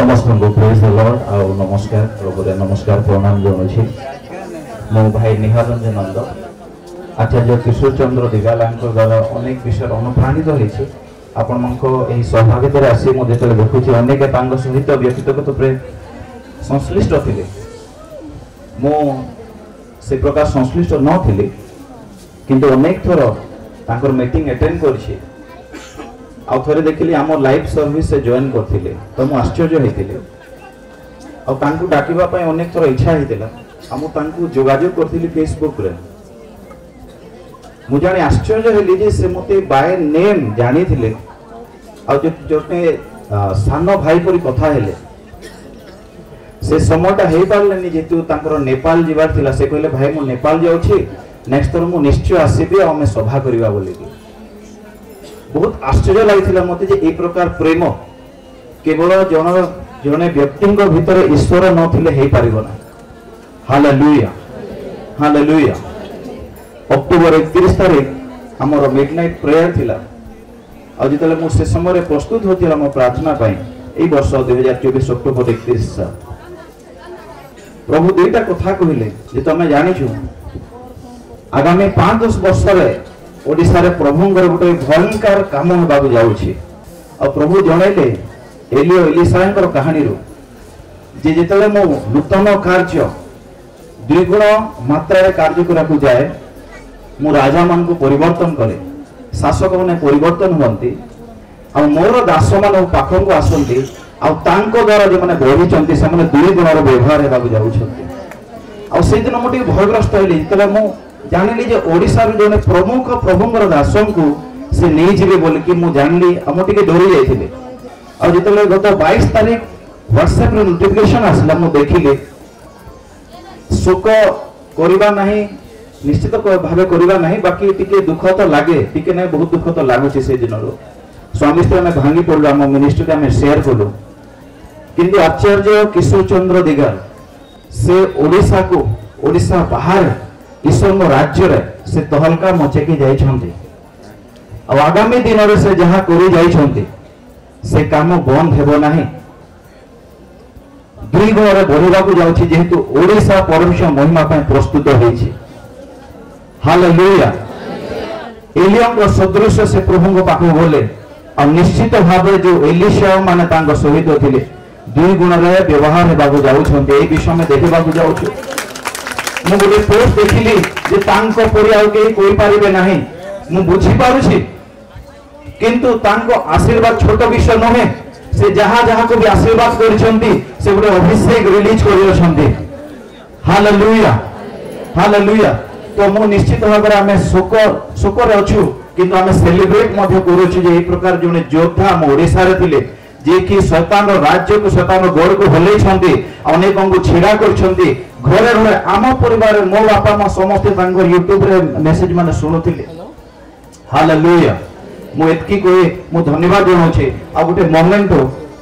समस्त को praise the Lord और नमस्कार प्रभुरे नमस्कार प्रणाम जनाऊँ मो भाई निहाल रंजन नंद आचार्य किशोर चंद्र दिगालांक द्वारा अनेक विषय अनुप्राणित होती आपण सहभागित आसी मुझे देखुची अनेक सहित व्यक्तिगत संश्लिष्ट थे मु से प्रकार संश्लिष्ट नी किंतु अनेक थर मीटिंग अटेंड कर थे देखिली आम लाइव सर्विस से जॉइन करते तो मुझे आश्चर्य होता डाकवाई अनेक थर इच्छा होता जोगाजोग करी फेसबुक रे मुझे आश्चर्य हेली से मते बाय नेम जानी थे जोटे सान भाई परी कथा हेले से समयटा हो पारे जेहेतु नेपाल जीवार थिला से कहले भाई मु नेपाल जाऊँ नेक्स्ट थर मु निश्चय आसबि आम सभा करवा बोली बहुत आश्चर्य लगी मत ए प्रकार प्रेम केवल जने व्यक्ति भितर ईश्वर नथिले पारिबना। Hallelujah hallelujah. अक्टोबर 31 तारीख आमर मिडनाइट प्रेयर थिला आ जितले मु से समय प्रस्तुत होतिला मो प्रार्थना पई ए वर्ष 2024 अक्टोबर 31 प्रभु दुईटा कथा कहले जे तमे जानिछु आगामी 5-10 वर्ष रे ओडिसा रे प्रभुंकर गोटे भयंकर काम होबाक जाउछि आ प्रभु जणाइले एलियो एलिसांकर कहानी रो जे जेतले मो नूतन कार्य द्विगुण मात्रा रे कार्य कराकू जाए मु राजा मान को परिवर्तन करे शासक माने परिवर्तन होंती आ मोर दास मान पाखन को आसंती आ तांको द्वारा जे माने बढ़ी चंती से माने दुई गुणर व्यवहार हेबाक जाउछंती आ से दिन मोटी भयग्रस्त हेली जेतले मु जानिली जे ओडिसा रे जने प्रमुख प्रभुंकर दासन को से नहीं जीवे बोल कि मु जानली आ मोटी के डरी जाइथिले आ जेतले गत 22 तारीख व्हाट्सएप रे नोटिफिकेशन आसला मु देखिले शोक करिबा नाही निश्चित भावे करिबा नाही बाकी टिके दुख तो लागे टिके नै बहुत दुख तो लागुची से दिन रो स्वामी स्त्री में भांगी पड़लो हम मिनिस्ट्री में शेयर कलु किंतु आचार्य किशोर चंद्र दिगाल से ओडिसा को ओडिसा बाहर ईश्वर राज्य रे से तहलका मचेकी जाइछंती आ आगामी दिन रे से जहां करी जाइछंती से काम बंद हेबो नाही दुई गुण बढ़ा जाऊँगी जेहेतु ओडिसा परमेश्वर महिमा प्रस्तुत होइछि। हालेलुया। एलिया सदृश से प्रभु पाख गले और निश्चित भाव जो एलिशा माने तांको सहित थिले दुई गुण रे व्यवहार हेबाक जाउछंती ए विषय में देखा जाऊँ मु गोटे पोस्ट देखिली जे तांको परिवार के कोई पारिबे नाही मु बुझी पारुछि किंतु तांको आशीर्वाद छोट विषय नहे से जहाँ जहाँ को भी आशीर्वाद करिसंती से गोटे अभिषेक रिलीज करिसंती। Hallelujah hallelujah. तो मु निश्चित भाव में आमे शोक रे अछु किंतु आमे सेलिब्रेट मध्य करूछु जे ए प्रकार जने योद्धा हम ओडिसा रे थिले जे कि शैतान राज्य को शैतान गड़ को हलै छंती अनेक को छिड़ा करछंती घरे घरे आम परिवार मो बापा मा समस्त तांगर यूट्यूब रे मेसेज माने सुनुथिले। हालेलुया। मु एतकी कोई मु धन्यवाद जनाउछि आ गोटे मोमेंटो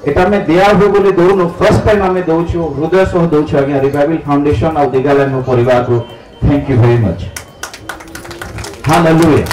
एटा में दिया हो बोले दोनो फर्स्ट टाइम हमें दोछु हृदय सह दोछु आज्ञा रिवाइवल फाउंडेशन और दिगालन परिवार को thank you very much. Hallelujah.